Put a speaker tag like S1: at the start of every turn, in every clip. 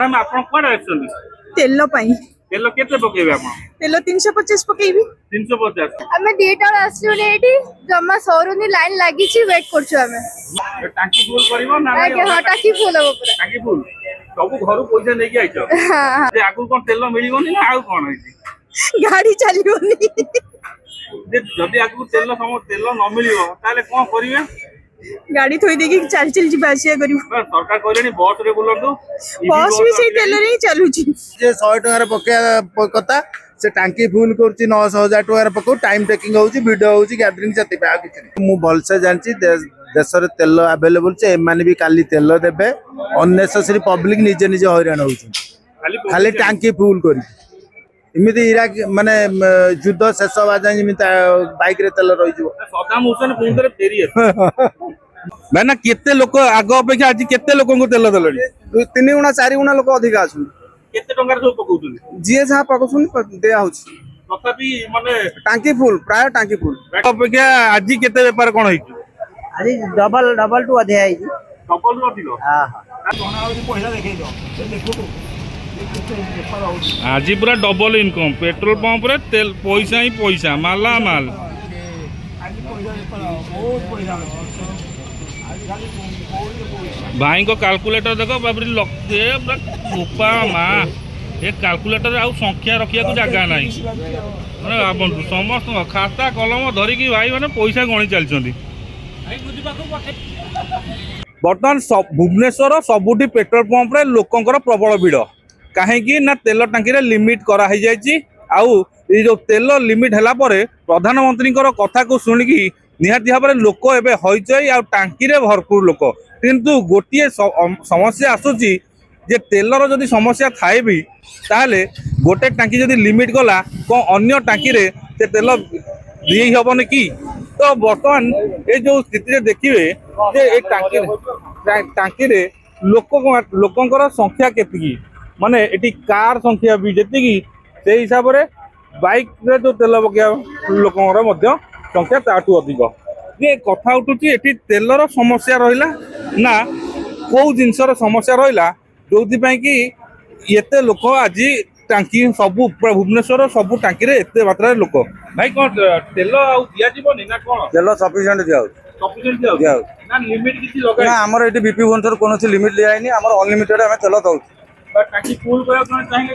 S1: ଆପଣ କୁଆଡେ ଆସିଛନ୍ତି?
S2: ତେଲ ପାଇଁ।
S1: ତେଲ କେତେ ପକେଇବେ ଆପଣ?
S2: ତେଲ 350 ପକେଇବି।
S1: 350।
S3: ଆମେ ଦିଟା ଆସିଲୁ ଏଇଠି ଜମା ସରୁନି ଲାଇନ ଲାଗିଛି ୱେଟ୍ କରୁଛୁ ଆମେ।
S1: ଟାଙ୍କି ଫୁଲ କରିବ ନା ନାଇଁ?
S3: ଆଜ୍ଞା ହଁ ଟାଙ୍କି ଫୁଲ ହବ ପୁରା।
S1: ଟାଙ୍କି ଫୁଲ ସବୁ ଘରୁ ପଇସା ନେଇକି ଆଇଛ? ଯେ ଆଗରୁ କଣ ତେଲ ମିଳିବନି ନା ଆଉ କଣ ହେଇଛି?
S2: ଗାଡି ଚାଲିବନି।
S1: ଯଦି ଆଗକୁ ତେଲ ନ ମିଳିବ ତାହେଲେ କଣ କରିବେ?
S2: ଗାଡି ଥୋଇ ଦେଇକି ଚାଲି ଚାଲି ଯିବା ଆସିବା କରିବୁ।
S1: ସରକାର କହିଲେଣି ବସ ରେ ବୁଲନ୍ତୁ।
S2: ବସ୍ ବି ସେଇ ତେଲରେ ହିଁ ଚାଲୁଛି।
S4: ଯେ 100 ଟଙ୍କାରେ ପକେଇବା କଥା ସେ ଟାଙ୍କି ଫୁଲ କରୁଛି 900,000 ଟଙ୍କାରେ ପକଉ। ଟାଇମ ଟେକିଂ ହଉଛି, ଭିଡିଓ ହଉଛି, ଗ୍ୟାଦରିଂ ସେଥିପାଇଁ ଆଉ କିଛି ନାହିଁ। ମୁଁ ଭଲସେ ଜାଣିଛି ଦେଶରେ ତେଲ ଆଭେଲେବୁଲ ଅଛି। ଏମାନେ ବି କାଲି ତେଲ ଦେବେ। ଅନନେସେସରି ପବ୍ଲିକ ନିଜେ ନିଜେ ହଇରାଣ ହଉଛନ୍ତି ଖାଲି ଟାଙ୍କି ଫୁଲ କରିକି। ଏମିତି ଇରାକ ମାନେ ଯୁଦ୍ଧ ଶେଷ ହବା ଯାଏ ଯେମିତି ବାଇକ ରେ ତେଲ ରହିଯିବ।
S1: ସଦାମ ହୁସେନ ପୁଣି ଥରେ ଫେରି ଭାଇ ନା କେତେ ଲୋକ ଆଗ ଅପେକ୍ଷା ଆଜି କେତେ ଲୋକଙ୍କୁ ତେଲ ଦେଲେଣି?
S4: 3 ଗୁଣା 4 ଗୁଣା ଲୋକ ଅଧିକା ଅଛନ୍ତି।
S1: କେତେ ଟଙ୍କାରେ ସବୁ ପକଉଛନ୍ତି?
S4: ଯିଏ ଯାହା ପକଉଛନ୍ତି ଦିଆ ହଉଛି।
S1: ତଥାପି ମାନେ
S4: ଟାଙ୍କି ଫୁଲ, ପ୍ରାୟ ଟାଙ୍କି ଫୁଲ
S1: ଅପେକ୍ଷା ଆଜି କେତେ ବେପାର କଣ ହେଇଛି?
S5: ଆଜି ଡବଲ ଟୁ ଅଧିକା ହେଇଛି।
S1: ଡବଲ ରୁ ଅଧିକ? ଆଜି ପୁରା ଡବଲ ଇନକମ୍। ପେଟ୍ରୋଲ ପମ୍ପ ରେ ତେଲ ପଇସା ହିଁ ପଇସା, ମାଲା ମାଲ। ଭାଇଙ୍କ କାଲକୁଲେଟର ଦେଖ ବୋପା ମା, ଏ କାଲକୁଲେଟର ଆଉ ସଂଖ୍ୟା ରଖିବାକୁ ଜାଗା ନାହିଁ। ମାନେ ଭାବନ୍ତୁ ସମସ୍ତଙ୍କ ଖାତା କଲମ ଧରିକି ଭାଇ ମାନେ ପଇସା ଗଣି ଚାଲିଛନ୍ତି। ବର୍ତ୍ତମାନ ଭୁବନେଶ୍ୱର ସବୁଠି ପେଟ୍ରୋଲ ପମ୍ପରେ ଲୋକଙ୍କର ପ୍ରବଳ ଭିଡ଼। କାହିଁକି ନା ତେଲ ଟାଙ୍କିରେ ଲିମିଟ୍ କରାହେଇଯାଇଛି। ଆଉ ଏଇ ଯୋଉ ତେଲ ଲିମିଟ୍ ହେଲା ପରେ ପ୍ରଧାନମନ୍ତ୍ରୀଙ୍କର କଥାକୁ ଶୁଣିକି ନିହାତି ଭାବରେ ଲୋକ ଏବେ ହଇଚଇ ଆଉ ଟାଙ୍କିରେ ଭରପୁର ଲୋକ। କିନ୍ତୁ ଗୋଟିଏ ସମସ୍ୟା ଆସୁଛି ଯେ ତେଲର ଯଦି ସମସ୍ୟା ଥାଏ ବି ତାହେଲେ ଗୋଟେ ଟାଙ୍କି ଯଦି ଲିମିଟ୍ ଗଲା କ'ଣ ଅନ୍ୟ ଟାଙ୍କିରେ ସେ ତେଲ ଦେଇ ହେବନି କି? ତ ବର୍ତ୍ତମାନ ଏ ଯୋଉ ସ୍ଥିତିରେ ଦେଖିବେ ଯେ ଏ ଟାଙ୍କିରେ ଲୋକଙ୍କର ସଂଖ୍ୟା କେତିକି, ମାନେ ଏଠି କାର ସଂଖ୍ୟା ବି ଯେତିକି ସେଇ ହିସାବରେ ବାଇକରେ ଯୋଉ ତେଲ ପକେଇବା ଲୋକଙ୍କର ମଧ୍ୟ ସଂଖ୍ୟା ତାଠୁ ଅଧିକ। ଯେ କଥା ଉଠୁଛି ଏଠି ତେଲର ସମସ୍ୟା ରହିଲା ନା କୋଉ ଜିନିଷର ସମସ୍ୟା ରହିଲା ଯୋଉଥିପାଇଁ କି ଏତେ ଲୋକ ଆଜି ଟାଙ୍କି ସବୁ ଭୁବନେଶ୍ୱର ସବୁ ଟାଙ୍କିରେ ଏତେ ମାତ୍ରାରେ ଲୋକ। ଭାଇ କଣ ତେଲ ଆଉ ଦିଆଯିବନି ନା କଣ?
S4: ତେଲ ସଫିସିଏଣ୍ଟ ଦିଆହଉଛି।
S1: ନା ଲିମିଟ କିଛି ଲଗାଇ?
S4: ନା ଆମର ଏଠି ବିପି ଭୁବନେଶ୍ୱର କୌଣସି ଲିମିଟ ଦିଆହେଇନି। ଆମର ଅନଲିମିଟେଡ ଆମେ ତେଲ ଦଉଛୁ।
S1: ଟାଙ୍କି ଫୁଲ କରିବାକୁ ଚାହିଁଲେ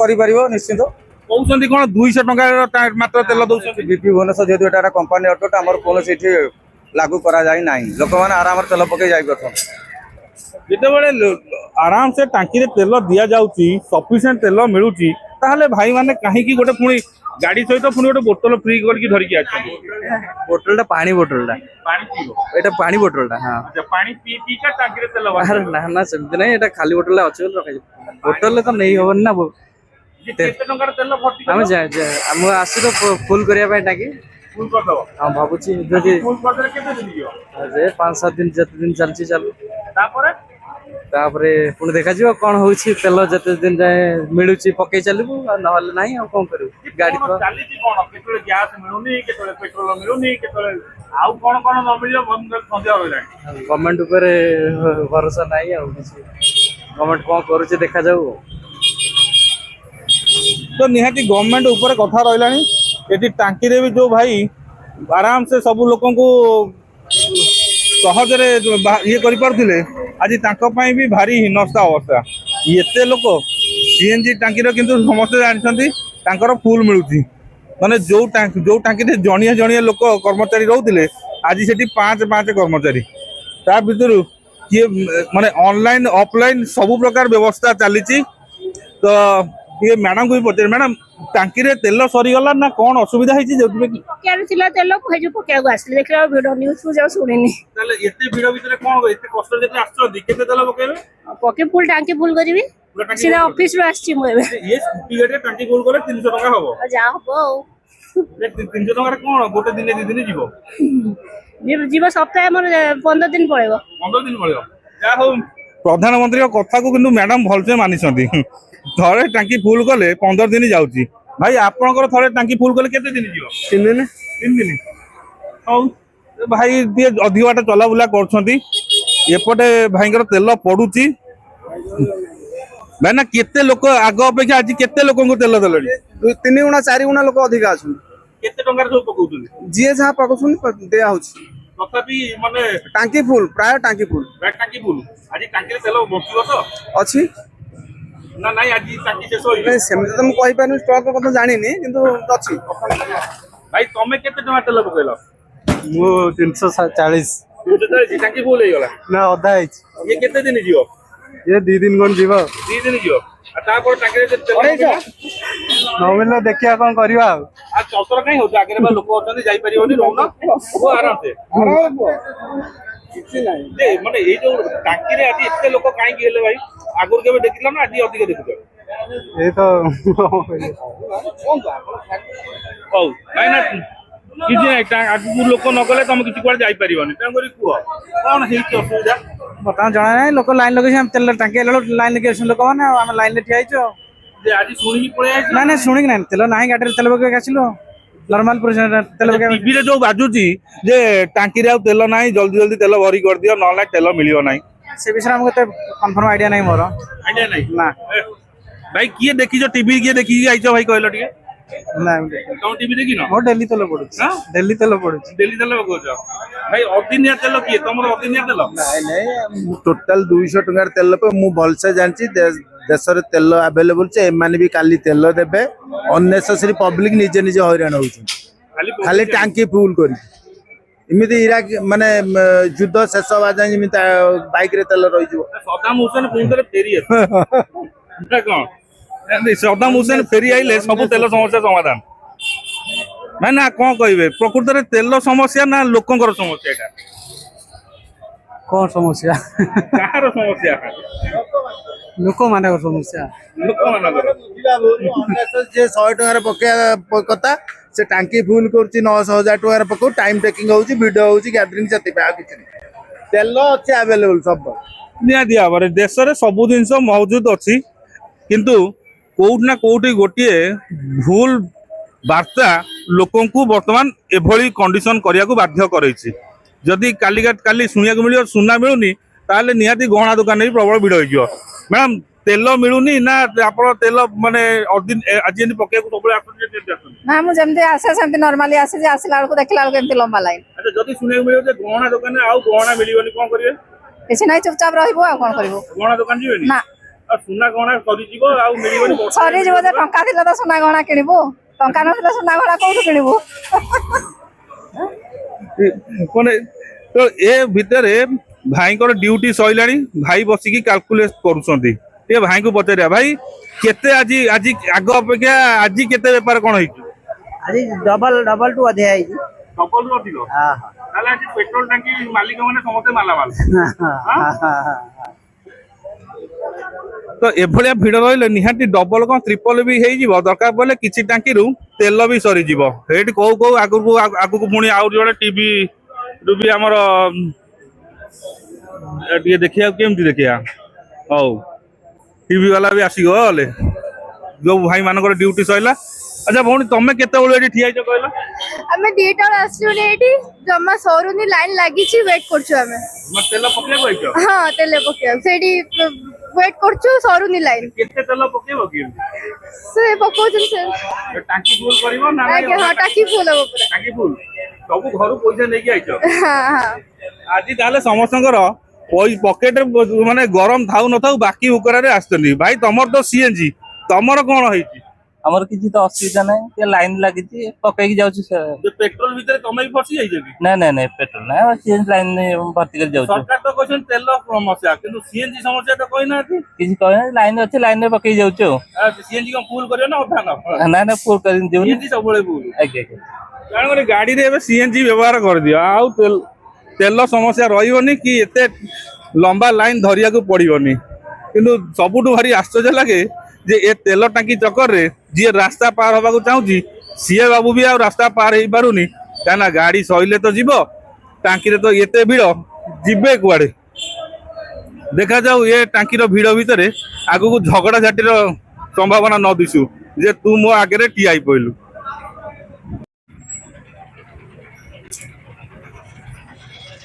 S4: କରିପାରିବ ନିଶ୍ଚିତ।
S1: କହୁଛନ୍ତି କଣ 200 ଟଙ୍କାର ମାତ୍ର ତେଲ ଦଉଛନ୍ତି?
S4: ବିପି ଭୁବନେଶ୍ୱର ଯେହେତୁ ଏଟା କମ୍ପାନୀ ଅଟୋ, ଆମର କୌଣସି ଏଠି ଲାଗୁ କରାଯାଇ ନାହିଁ। ଲୋକମାନେ ଆରାମରେ ତେଲ ପକେଇ ଯାଇପାରୁଛନ୍ତି।
S1: ଯେତେବେଳେ ଆରାମସେ ଟାଙ୍କିରେ ତେଲ ଦିଆଯାଉଛି, ସଫିସିଏଣ୍ଟ ତେଲ ମିଳୁଛି, ତାହେଲେ ଭାଇମାନେ କାହିଁକି ଗୋଟେ ପୁଣି ଗାଡି ସହିତ ପୁଣି ଗୋଟେ ବୋତଲ ଫ୍ରି କରିକି ଧରିକି ଆସିଛନ୍ତି?
S5: ବୋଟଲଟା ପାଣି ବୋଟଲଟା।
S1: ପାଣି ପିଇବ?
S5: ଏଇଟା ପାଣି ବୋଟଲଟା। ହଁ
S1: ପାଣି ପିଇକା ଟାଙ୍କିରେ ତେଲ
S5: ନା ସେମିତି ନାହିଁ। ଏଟା ଖାଲି ବୋଟଲରେ ଅଛି ବୋଲି ରଖାଯିବ। ବୋଟଲରେ ତ ନେଇ ହବନି ନା।
S1: କେତେ ଟଙ୍କାର ତେଲ ଭର୍ତ୍ତି
S5: ଆମେ ମୁଁ ଆସି ତ ଫୁଲ କରିବା ପାଇଁ ଟାଙ୍କି
S1: ଫୁଲ କରିଦବ?
S5: ହଁ ଭାବୁଛି ଯଦି
S1: ଫୁଲ କରିଦେଲେ କେତେ ଦିନ ଯିବ?
S5: 5-7 ଦିନ ଯେତେ ଦିନ ଚାଲିଛି ଚାଲୁ।
S1: ତାପରେ
S5: ପୁଣି ଦେଖାଯିବ କଣ ହଉଛି। ତେଲ ଯେତେ ଦିନ ଯାଏ ମିଳୁଛି ପକେଇ ଚାଲିବୁ, ଆଉ ନହେଲେ ନାହିଁ। ଆଉ କଣ କରିବୁ? ଗାଡି ତ
S1: ଚାଲିଛି କଣ, କେତେବେଳେ ଗ୍ୟାସ ମିଳୁନି, କେତେବେଳେ ପେଟ୍ରୋଲ ମିଳୁନି, କେତେବେଳେ ଆଉ କଣ କଣ ନ ମିଳିବ ସନ୍ଦେହ ରହିଲାଣି।
S5: ଗଭର୍ଣ୍ଣମେଣ୍ଟ ଉପରେ ଭରସା ନାହିଁ ଆଉ କିଛି। ଗଭର୍ଣ୍ଣମେଣ୍ଟ କଣ କରୁଛି ଦେଖାଯାଉ।
S1: ତ ନିହାତି ଗଭର୍ଣ୍ଣମେଣ୍ଟ ଉପରେ କଥା ରହିଲାଣି। ଏଠି ଟାଙ୍କିରେ ବି ଯୋଉ ଭାଇ ଆରାମସେ ସବୁ ଲୋକଙ୍କୁ ସହଜରେ ଇଏ କରିପାରୁଥିଲେ, ଆଜି ତାଙ୍କ ପାଇଁ ବି ଭାରି ହୀନସ୍ତା ଅବସ୍ଥା। ଏତେ ଲୋକ ସିଏନଜି ଟାଙ୍କିର କିନ୍ତୁ ସମସ୍ତେ ଜାଣିଛନ୍ତି ତାଙ୍କର ଫୁଲ ମିଳୁଛି। ମାନେ ଯୋଉ ଟାଙ୍କିରେ ଜଣିଏ ଜଣିଏ ଲୋକ କର୍ମଚାରୀ ରହୁଥିଲେ, ଆଜି ସେଠି 5 କର୍ମଚାରୀ। ତା ଭିତରୁ କିଏ ମାନେ ଅନଲାଇନ ଅଫଲାଇନ ସବୁ ପ୍ରକାର ବ୍ୟବସ୍ଥା ଚାଲିଛି। ତ ଟିକେ ମ୍ୟାଡାମକୁ ବି ପଚାରିବେ, ମ୍ୟାଡାମ ଟାଙ୍କିରେ ତେଲ ସରିଗଲା ନା କଣ ଅସୁବିଧା ହେଇଛି?
S3: ପକେଇବାର ଥିଲା ତେଲ ପକେଇବାକୁ ଆସିଲି, ଦେଖିଲା ଭିଡ ନ୍ୟୁଜ ଆଉ ଶୁଣିନି।
S1: ତାହେଲେ ଏତେ ଭିଡ ଭିତରେ କଣ ଏତେ କଷ୍ଟ ଯେତେ ଆସୁଛନ୍ତି, କେତେ ତେଲ ପକେଇବେ?
S3: ପକେଇ ଫୁଲ ଟାଙ୍କି ଫୁଲ କରିବି। ସିଧା ଅଫିସରୁ ଆସିଛି ମୁଁ ଏବେ।
S1: ସ୍କୁଟି ଗାଡିରେ ଟାଙ୍କି ଫୁଲ କଲେ 300 ଟଙ୍କା ହବ।
S3: ଯାହା ହବ ଆଉ
S1: 300 ଟଙ୍କାରେ କଣ ଗୋଟେ ଦିନେ 2 ଦିନ ଯିବ?
S3: ଯିବ ସପ୍ତାহে, ଆମର 15 ଦିନ ପଳେଇବ।
S1: 15 ଦିନ ପଳେଇବ। ଯାହା ହଉ ପ୍ରଧାନମନ୍ତ୍ରୀଙ୍କ କଥାକୁ କିନ୍ତୁ ମ୍ୟାଡାମ ଭଲସେ ମାନିଛନ୍ତି। ଥରେ ଟାଙ୍କି ଫୁଲ କଲେ 15 ଦିନ ଯାଉଛି। ଭାଇ ଆପଣଙ୍କର ଥରେ ଟାଙ୍କି ଫୁଲ କଲେ କେତେ ଦିନ ଯିବ?
S4: 3 ଦିନ।
S1: 3 ଦିନ। ହଉ ଭାଇ ଟିକେ ଅଧିକ ବାଟ ଚଲାବୁଲା କରୁଛନ୍ତି। ଏପଟେ ଭାଇଙ୍କର ତେଲ ପଡୁଛି। ଭାଇ ନା କେତେ ଲୋକ ଆଗ ଅପେକ୍ଷା ଆଜି କେତେ ଲୋକଙ୍କୁ ତେଲ ଦେଲେଣି?
S6: 3 ଗୁଣା 4 ଗୁଣା ଲୋକ ଅଧିକା ଅଛନ୍ତି।
S1: କେତେ ଟଙ୍କାରେ ସବୁ ପକଉଛନ୍ତି?
S6: ଯିଏ ଯାହା ପକଉଛନ୍ତି ଦିଆ ହଉଛି।
S1: ତଥାପି ମାନେ
S6: ଟାଙ୍କି ଫୁଲ, ପ୍ରାୟ ଟାଙ୍କି ଫୁଲ
S1: ଟାଙ୍କି ଫୁଲ। ଆଜି ଟାଙ୍କିରେ ତେଲ ବଞ୍ଚିବ ତ
S6: ଅଛି।
S1: ନା ନାଇଁ ଆଜି ଟାଙ୍କି ଶେଷ ହେଇଯିବ?
S6: ନାଇଁ ସେମିତି ତ ମୁଁ କହିପାରିନି, ଷ୍ଟକ୍ କଥା ଜାଣିନି, କିନ୍ତୁ ଅଛି।
S1: ଭାଇ ତମେ କେତେ ଟଙ୍କା ତେଲ ପକେଇଲ?
S5: ମୁଁ 340
S1: ଟାଙ୍କି ଫୁଲ ହେଇଗଲା
S5: ନା ଅଧା ହେଇଛି।
S1: ଇଏ କେତେ ଦିନ ଯିବ?
S5: ଏ 2 ଦିନ କଣ ଯିବ?
S1: 2 ଦିନ ଯିବ। ଆଉ ତାପରେ ଟାଙ୍କିରେ ତେଲ ପକେଇଲା?
S5: ନ ମିଳିଲେ ଦେଖିବା କଣ କରିବା ଆଉ।
S1: ଆଉ ଚତର କାଇଁ ହଉଛି? ଆଗରେ ବା ଲୋକ ଅଛନ୍ତି, ଯାଇପାରିବନି, ରହୁନ ଆରାମସେ।
S6: କିଛି ନାହିଁ।
S1: ଯେ ମାନେ ଏଇ ଯୋଉ ଟାଙ୍କିରେ ଆଜି ଏତେ ଲୋକ କାହିଁକି ହେଲେ ଭାଇ? ଆଗରୁ କେବେ ଦେଖିଲ ନା ଆଜି ଅଧିକ ଦେଖୁଛ?
S5: ଏଇ ତ
S1: ହଉ କାହିଁକି ନା କିଛି ନାହିଁ, ଆଗକୁ ଲୋକ ନ ଗଲେ ତମେ କିଛି କୁଆଡେ ଯାଇପାରିବନି। ତେଣୁକରି କୁହ କଣ ହେଇଛି ଅସୁବିଧା?
S5: ବର୍ତ୍ତମାନ ଜଣା ନାହିଁ। ଲୋକ ଲାଇନ ଲଗେଇଛି, ଆମେ ତେଲ ଟାଙ୍କି ହେଲା ବେଳକୁ ଲାଇନ ଲଗେଇ ଆସୁଛନ୍ତି ଲୋକମାନେ, ଆଉ ଆମେ ଲାଇନରେ ଠିଆ ହେଇଛୁ ଆଉ।
S1: ଯେ ଆଜି ଶୁଣିକି ପଳେଇ ଆସିଲ?
S5: ନାଇଁ ନାଇଁ ଶୁଣିକି ନାହିଁ, ତେଲ ନାହିଁ, ଗାଡିରେ ତେଲ ପକେଇକି ଆସିଲୁ। ନର୍ମାଲ ତେଲ ପକେଇବା।
S1: ଟିଭିରେ ଯୋଉ ବାଜୁଛି ଯେ ଟାଙ୍କିରେ ଆଉ ତେଲ ନାହିଁ, ଜଲ୍ଦି ଜଲ୍ଦି ତେଲ ଭରି କରିଦିଅ, ନହେଲେ ତେଲ ମିଳିବ ନାହିଁ।
S5: ସେ ବିଷୟରେ ଆମକୁ ଏତେ କନଫର୍ମ ଆଇଡିଆ ନାହିଁ ମୋର।
S1: ଆଇଡିଆ ନାହିଁ
S5: ନା
S1: ଭାଇ। କିଏ ଦେଖିଛ ଟିଭି? କିଏ ଦେଖିକି ଯାଇଛ ଭାଇ କହିଲ ଟିକେ?
S5: ନାଇଁ
S1: ତମ ଟିଭି ଦେଖିନ?
S5: ମୋର ଡେଲି ତେଲ ପଡୁଛି।
S1: ହଁ?
S5: ଡେଲି ତେଲ ପଡୁଛି।
S1: ଡେଲି ତେଲ ପକଉଛ ଭାଇ? ଅଦିନିଆ ତେଲ କିଏ? ତମର ଅଦିନିଆ ତେଲ?
S4: ନାଇଁ ନାଇଁ ଟୋଟାଲ 200 ଟଙ୍କାର ତେଲ ପାଇଁ ମୁଁ ଭଲସେ ଜାଣିଛି। ଦେଶରେ ତେଲ ଆଭେଲେବୁଲ ଅଛି, ଏମାନେ ବି କାଲି ତେଲ ଦେବେ। ଅନନେସେସରି ପବ୍ଲିକ ନିଜେ ନିଜେ ହଇରାଣ ହଉଛନ୍ତି ଖାଲି ଟାଙ୍କି ଫୁଲ କରି। ଏମିତି ଇରାକ ମାନେ ଯୁଦ୍ଧ ଶେଷ ହବା ଯାଏ ଯେମିତି ବାଇକରେ ତେଲ ରହିଯିବ।
S1: ସଦାମ ହୁସେନ ପୁଣି ଥରେ ଫେରି ଆସିବ ନା କଣ? ସଦାମ ହୁସେନ ଫେରି ଆଇଲେ ସବୁ ତେଲ ସମସ୍ୟା ସମାଧାନ। ନାଇଁ ନା କଣ କହିବେ? ପ୍ରକୃତରେ ତେଲ ସମସ୍ୟା ନା ଲୋକଙ୍କର ସମସ୍ୟା? ଏଟା
S5: କଣ ସମସ୍ୟା?
S1: କାହାର ସମସ୍ୟା?
S5: ଲୋକମାନଙ୍କର ସମସ୍ୟା।
S1: ଲୋକମାନଙ୍କର।
S4: ଯେ 100 ଟଙ୍କାରେ ପକେଇବା କଥା ସେ ଟାଙ୍କି ଫୁଲ କରୁଛି 900-1000 ଟଙ୍କାରେ ପକଉ। ଟାଇମ ଟେକିଂ ହଉଛି, ଭିଡ ହଉଛି, ଗ୍ୟାଦରିଂ ସେଥିପାଇଁ ଆଉ କିଛି ନାହିଁ। ତେଲ ଅଛି ଆଭେଲେବୁଲ ସବୁ।
S1: ନିହାତି ଭାବରେ ଦେଶରେ ସବୁ ଜିନିଷ ମହଜୁଦ ଅଛି, କିନ୍ତୁ କୋଉଠି ନା କୋଉଠି ଗୋଟିଏ ଭୁଲ ବାର୍ତ୍ତା ଲୋକଙ୍କୁ ବର୍ତ୍ତମାନ ଏଭଳି କଣ୍ଡିସନ କରିବାକୁ ବାଧ୍ୟ କରେଇଛି। ଯଦି କାଲି ଶୁଣିବାକୁ ମିଳିବ ସୁନା ମିଳୁନି, ତାହେଲେ ନିହାତି ଗହଣା ଦୋକାନରେ ବି ପ୍ରବଳ ଭିଡ଼ ହେଇଯିବ। ମ୍ୟାଡାମ ତେଲ ମିଳୁନି ନା ଆପଣ ତେଲ ମାନେ ଆଜି ଯେମିତି ପକେଇବାକୁ ସବୁବେଳେ ଆସୁଛନ୍ତି?
S7: ନା ମୁଁ ଯେମିତି ଆସେ ସେମିତି ନର୍ମାଲି ଆସେ, ଯେ ଆସିଲା ବେଳକୁ ଦେଖିଲା ବେଳକୁ ଏମିତି ଲମ୍ବା ଲାଇନ।
S1: ଆଚ୍ଛା, ଯଦି ଶୁଣିବାକୁ ମିଳିବ ଯେ ଗହଣା ଦୋକାନରେ ଆଉ ଗହଣା ମିଳିବନି, କଣ କରିବେ?
S7: କିଛି ନାହିଁ, ଚୁପଚାପ ରହିବୁ ଆଉ କଣ କରିବୁ।
S1: ଗହଣା ଦୋକାନ ଯିବେନି?
S7: ନା
S1: ଆଉ ସୁନା ଗହଣା ସରିଯିବ, ଆଉ ମିଳିବନି।
S7: ସରିଯିବ ଯେ, ଟଙ୍କା ଥିଲେ ତ ସୁନା ଗହଣା କିଣିବୁ, ଟଙ୍କା ନଥିଲେ ସୁନା ଗହଣା କୋଉଠୁ କିଣିବୁ?
S1: ମାନେ ତ ଏ ଭିତରେ ଭାଇଙ୍କର ଡ୍ୟୁଟି ସଇଲାଣି, ଭାଇ ବସିକି କାଲକୁଲେଟ କରୁଛନ୍ତି। ଟିକେ ଭାଇଙ୍କୁ ପଚାରିବା, ଭାଇ କେତେ ଆଜି ଆଜି ଆଗ ଅପେକ୍ଷା ଆଜି କେତେ ବେପାର କଣ ହେଇଛି?
S8: ଆଜି ଡବଲ ଟୁ ଅଧିକା ହେଇଛି।
S1: ଡବଲରୁ ଅଧିକ? ତାହେଲେ ଆଜି ପେଟ୍ରୋଲ ଟାଙ୍କି ମାଲିକ ମାନେ ସମସ୍ତେ ମାଲାମାଲ। ତ ଏଭଳିଆ ଭିଡ ରହିଲେ ନିହାତି ଡବଲ କଣ ଟ୍ରିପଲ ବି ହେଇଯିବ। ଦରକାର ପଡ଼ିଲେ କିଛି ଟାଙ୍କିରୁ ତେଲ ବି ସରିଯିବ। ଏଇଠି କୋଉ କୋଉ ଆଗକୁ ପୁଣି ଆଉ ଜଣେ ଟିଭି ରୁ ବି ଆମର ଟିକେ ଦେଖିବାକୁ କେମିତି ଦେଖିବା। ହଉ ଟିଭି ବାଲା ବି ଆସିଗଲେ, ଯୋଉ ଭାଇ ମାନଙ୍କର ଡ୍ୟୁଟି ସରିଲା। ଆଚ୍ଛା ଭଉଣୀ, ତମେ କେତେବେଳେ ଏଠି ଠିଆ ହେଇଛ କହିଲ?
S3: ଆମେ 2ଟା ବେଳେ ଆସିଲୁଣି, ଏଇଠି ଜମା ସରୁନି, ଲାଇନ ଲାଗିଛି, ୱେଟ୍ କରୁଛୁ ଆମେ।
S1: ତେଲ ପକେଇବାକୁ ଆଇଛ?
S3: ହଁ ତେଲ ପକେଇବାକୁ ସେଇଠି ୱେଟ୍ କରୁଛୁ, ସରୁନି ଲାଇନ।
S1: କେତେ ତେଲ ପକେଇବ କି?
S3: ସେ ପକଉଛନ୍ତି ସେ।
S1: ଟାଙ୍କି ଫୁଲ କରିବ ନା?
S3: ଆଜ୍ଞା ହଁ, ଟାଙ୍କି ଫୁଲ ହବ ପୁରା।
S1: ଟାଙ୍କି ଫୁଲ ସବୁ ଘରୁ ପଇସା ନେଇକି ଆଇଛ?
S3: ହଁ ହଁ।
S1: ଆଜି ତାହେଲେ ସମସ୍ତଙ୍କର ପକେଟରେ ମାନେ ଗରମ ଥାଉ ନଥାଉ ବାକି ଉକରାରେ ଆସିଛନ୍ତି। ଭାଇ ତମର ତ ସିଏନଜି, ତମର କଣ ହେଇଛି?
S9: ଆମର କିଛି ତ ଅସୁବିଧା ନାହିଁ, ଟିକେ ଲାଇନ ଲାଗିଛି, ପକେଇକି ଯାଉଛୁ।
S1: ପେଟ୍ରୋଲ ଭିତରେ ତମେ ବି ଫସି ଯାଇଛ କି?
S9: ନାଇଁ ପେଟ୍ରୋଲ ନାଇଁ, ସିଏନଜି ଲାଇନ ଭର୍ତ୍ତି କରି ଯାଉଛୁ।
S1: ସରକାର ତ କହିଛନ୍ତି ତେଲ ସମସ୍ୟା, କିନ୍ତୁ ସିଏନଜି ସମସ୍ୟା ତ କହିନାହାନ୍ତି।
S9: କିଛି କହିନାହାନ୍ତି, ଲାଇନ ଅଛି, ଲାଇନ ରେ ପକେଇ ଯାଉଛୁ।
S1: ସିଏନଜି କଣ ଫୁଲ କରିବ ନା ଅଧା ନବ?
S9: ନାଇଁ ଫୁଲ କରି ଯିବୁ।
S1: ସିଏନଜି ସବୁବେଳେ ଫୁଲ।
S9: ଆଜ୍ଞା।
S1: ତେଣୁକରି ଗାଡିରେ ଏବେ ସିଏନଜି ବ୍ୟବହାର କରିଦିଅ, ଆଉ ତେଲ ସମସ୍ୟା ରହିବନି କି ଏତେ ଲମ୍ବା ଲାଇନ ଧରିବାକୁ ପଡିବନି। କିନ୍ତୁ ସବୁଠୁ ଭାରି ଆଶ୍ଚର୍ଯ୍ୟ ଲାଗେ ଯେ ଏ ତେଲ ଟାଙ୍କି ଚକରରେ ଯିଏ ରାସ୍ତା ପାର ହବାକୁ ଚାହୁଁଛି, ସିଏ ବାବୁ ବି ଆଉ ରାସ୍ତା ପାର ହେଇପାରୁନି। କାହିଁକିନା ଗାଡି ସଇଲେ ତ ଯିବ, ଟାଙ୍କିରେ ତ ଏତେ ଭିଡ, ଯିବେ କୁଆଡେ? ଦେଖାଯାଉ ଏ ଟାଙ୍କିର ଭିଡ ଭିତରେ ଆଗକୁ ଝଗଡା ଝାଟିର ସମ୍ଭାବନା ନ ଦିଶୁ, ଯେ ତୁ ମୋ ଆଗରେ ଠିଆ ହେଇ ପଇଲୁ।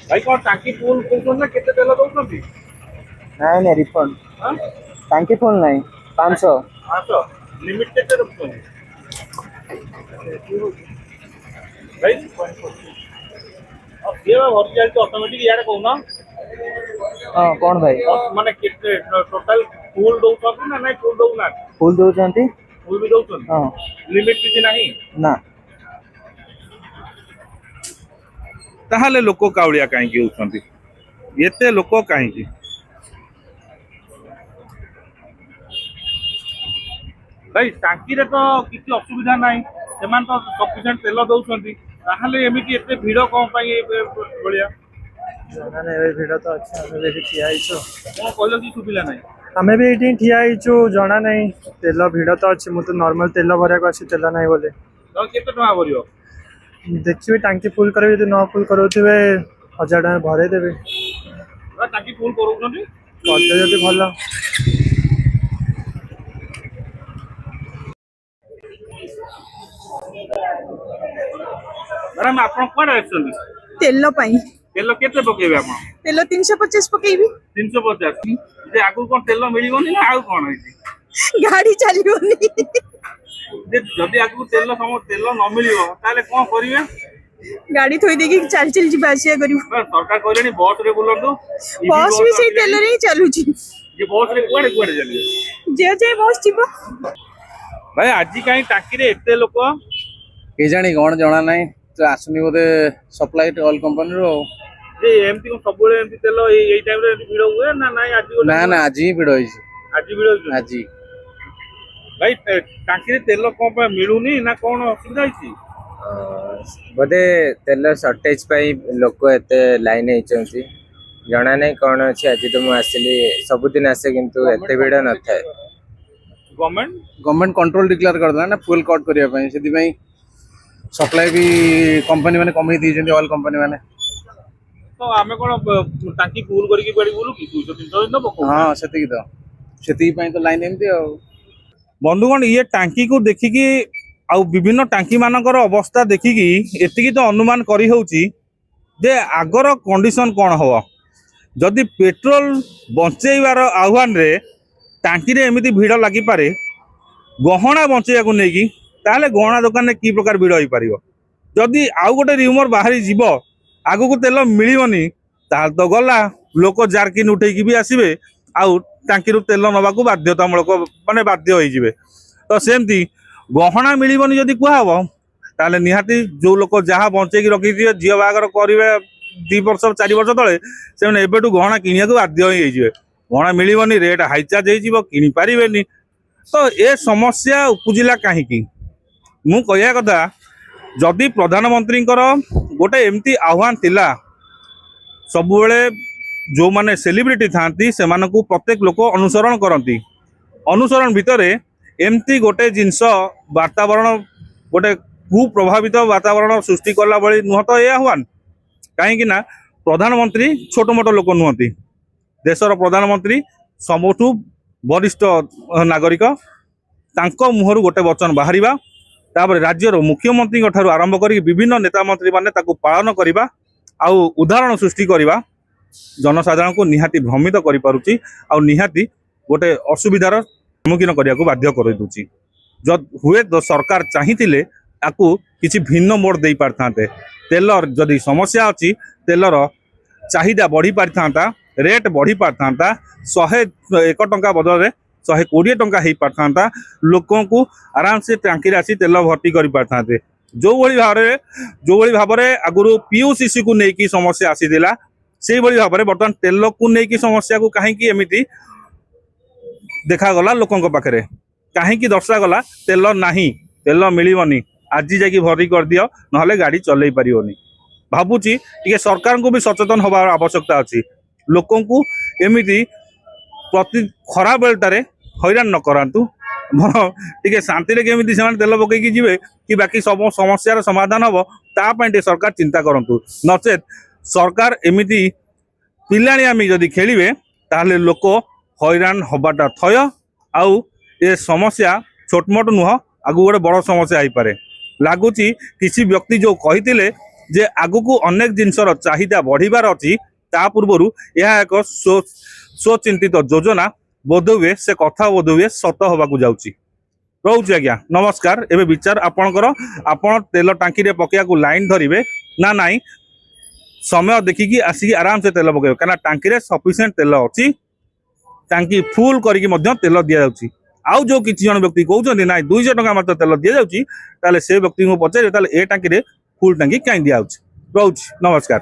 S1: ଭାଇ କଣ ଟାଙ୍କି ଫୁଲ କରୁଛନ୍ତି ନା କେତେ ତେଲ ଦଉଛନ୍ତି?
S8: ନାଇଁ ରିଫଣ୍ଡ। टांकी फुल नहीं 500
S1: लिमिट केते रखुछन भाई अब ये भर जाई तो ऑटोमेटिक यार कहूना
S8: हाँ कौन भाई
S1: माने केते टोटल फुल दउछन ना नहीं फुल दउ ना
S8: फुल दौरान
S1: फुल भी दउछन
S8: हाँ
S1: लिमिट किछि नाही
S8: ना
S1: ताहले लोक काउड़िया काहेकि होउछंती एते लोक काहेकि भाई टांकी रे तो किसी असुविधा नाही सेमान तो सफिशिएंट तेल दउछंती ताहले एमिति एते भीड़ कोन पई बलिया
S5: ଜଣା ନାହିଁ ଭାଇ ଭିଡ଼ ତ ଅଛି ଆମେ ବି ଏଠି ଠିଆ ହେଇଛୁ
S1: कोन कहलो कि सुबिला नाही
S5: ଆମେ ବି ଏଠି ଠିଆ ହେଇଛୁ ଜଣା ନାହିଁ ତେଲ ଭିଡ଼ ତ ଅଛି ମୁଁ ତ ନର୍ମାଲ ତେଲ ଭରିବାକୁ ଅଛି ତେଲ ନାହିଁ ବୋଲି
S1: ତ କେତେ टका भरियो
S5: ଦେଖିବି ଟାଙ୍କି ଫୁଲ୍ କରିବି ଯଦି ନ ଫୁଲ୍ କରୁଥିବେ 1000 ଟଙ୍କା ଭରେଇ ଦେବି
S1: टांकी फुल करूछंती
S5: କରିଦେବେ ଯଦି ଭଲ
S1: मैडम आपण कोन आछंती
S2: तेल पाई
S1: तेल केते पकेबे आपण
S2: तेल 350 पकेबी
S1: 350 जे आगु कोन तेल मिलिबोनी ना आउ कोन होइछि
S2: गाड़ी चलिबोनी
S1: जे जदी आगु तेल तेल न मिलिबो ताले कोन करिवे
S2: गाड़ी थोई देगी चल चल जी आसिया करिवु
S1: सरकार कहलेनी बस रे बुलंतु
S2: बस भी सही तेल रे ही चलुची
S1: जे बस रे कुआडे कुआडे चलिए
S2: जे बस जीवो
S1: भाई आज काई टाकी रे एते लोक
S5: କେଜାଣି କ'ଣ ଜଣା ନାହିଁ ତ ଆସୁନି ବୋଧେ ସପ୍ଲାଇ ଅଲ୍ କମ୍ପାନୀରୁ
S1: ଯେ ଏମିତି କୋ ସବୁବେଳେ ଏମିତି ତେଲ ଏଇ ଟାଇମ ରେ ଏମିତି ଭିଡ଼ ହୁଏ ନା ନାଇଁ ଆଜି
S5: ନା ନା ଆଜି ହିଁ ଭିଡ଼ ହେଇଛି
S1: ଆଜି ଭିଡ଼ ହେଉଛି
S5: ଆଜି
S1: ଭାଇ ଟାଙ୍କିରେ ତେଲ କ'ଣ ପାଇଁ ମିଳୁନି ନା କ'ଣ ଅସୁବିଧା ହେଇଛି
S8: बोधे तेल सर्टेज पाई लोक एते लाइन होइचंती जणा नै कोन अछि आज तो मु आसली सबुदिन आसे किंतु एते भिड न थाए
S5: गवर्नमेंट कंट्रोल डिक्लेयर करदला ना फुल कट करिया पई सेति पई सप्लाई भी कंपनी माने कमी दी ऑयल कंपनी माने
S1: तो आमे कोन टांकी फुल करके पड़ी बोलू कि 200 300 दिन पको
S5: हां सेति पई तो लाइन एमती आ
S1: बंधुगण ये टांकी को देखिकी आ विभिन्न टांकी मानकर अवस्था देखिकी एतिकी तो अनुमान करी होउची जे आगर कंडीशन कौन हम जदि पेट्रोल बंचेबार आह्वान रे टांकी रे एमिति भीड़ लगी पारे गहना बंचेया को नेकी ताले गहना दुकान में की प्रकार भीड़ हो पारिबो जदि आउ गोटे रिमर बाहरी जीवो आगु को तेल मिलिबनी ताल तो गला लोक जारकिन उठेकी भी आसीबे आउ टांकी रु तेल नबाकू बाध्यतामूलक माने बाध्य होई जिवे तो सेमती गहना मिलिबनी जदि कुहा हबो ताले निहाती जो लोक जहाँ बंचेकी रखी झील बागर करेंगे 2 वर्ष 4 वर्ष तले से एबेठू गहना किनिया को बाध्य होइजिवे गहना मिलिबनी रेट हाईचार्ज होइजिवो किनि पारिबेनी तो ए समस्या उपजिला काहीकि मु कहया कथा जदि प्रधानमंत्री गोटे एमती आह्वान थिला सबुबेले जो माने सेलिब्रिटी थांती से मानकु प्रत्येक लोक अनुसरण करती अनुसरण भितरे एमती गोटे जिनस वातावरण गोटे कुप्रभावित वातावरण सृष्टि कला भली नुह तो ये आह्वान कहीं ना प्रधानमंत्री छोट मोट लोक नुहति देशर प्रधानमंत्री सबुठु वरिष्ठ नागरिक तांको मुहरु गोटे वचन बाहरिबा तापर राज्यर मुख्यमंत्री ठारू आरंभ करी विभिन्न नेता मंत्री माने ताकू पालन करिबा आउ उदाहरण सृष्टि करिबा जनसाधारण को निहाती भ्रमित करि पारुची आउ निहाती गोटे असुविधार सम्मुखीन करिया को बाध्य कर दूची जद हुए तो सरकार चाहिथिले आकु किछि भिन्न मोड़ दे पारथांते तेलर जदि समस्या अछि तेलर चाहिदा बढ़ी पारथांता रेट बढ़ी पारथांता 101 टंका बदल 120 टंका हो पारथांता लोकों को आराम से टांकी आसी तेल भर्ती कर पारथांते जो भली भाव में आगुरी पीयूसीसी को लेकिन समस्या आसीला से भाव में बर्तमान तेल को लेकिन समस्या को कहीं एमती देखागला लोकों पाखे कहीं दर्शागला तेल नहीं तेल मिलबनी आज जाकि भरी कर दियो नहले गाड़ी चलई पारिबनी भावुची टिके सरकार को भी सचेतन होबार आवश्यकता अच्छी लोकों को एमती प्रति खरा बेलटारे हैरान न करातु टिके शांति केमी से तेल पकईकी जीवे कि बाकी सब समस्यार समाधान हम तापाई सरकार चिंता करूँ नचेत सरकार एमती पिलाणियामी जदि खेलिबे ताहले लोक हैरान हबाटा थय आउ ए समस्या छोटमोट नुह आगु गोटे बड़ समस्या हो पारे लगुच किसी व्यक्ति जो कही जे आगु को अनेक जिनसर चाहिदा बढ़िबार अच्छी ता पूर्व यह एक स्वचिंतित योजना ବୋଧହୁଏ ସେ କଥା ବୋଧହୁଏ ସତ ହବାକୁ ଯାଉଛି। ରହୁଛି ଆଜ୍ଞା, ନମସ୍କାର। ଏବେ ବିଚାର ଆପଣଙ୍କର, ଆପଣ ତେଲ ଟାଙ୍କିରେ ପକେଇବାକୁ ଲାଇନ୍ ଧରିବେ ନା ନାଇଁ ସମୟ ଦେଖିକି ଆସିକି ଆରାମସେ ତେଲ ପକେଇବେ, କାରଣ ଟାଙ୍କିରେ ସଫିସିଏଣ୍ଟ ତେଲ ଅଛି, ଟାଙ୍କି ଫୁଲ କରିକି ମଧ୍ୟ ତେଲ ଦିଆଯାଉଛି। ଆଉ ଯୋଉ କିଛି ଜଣ ବ୍ୟକ୍ତି କହୁଛନ୍ତି ନାଇଁ 200 ଟଙ୍କା ମାତ୍ର ତେଲ ଦିଆଯାଉଛି, ତାହେଲେ ସେ ବ୍ୟକ୍ତିଙ୍କୁ ପଚାରିବେ ତାହେଲେ ଏ ଟାଙ୍କିରେ ଫୁଲ ଟାଙ୍କି କାହିଁ ଦିଆଯାଉଛି। ରହୁଛି, ନମସ୍କାର।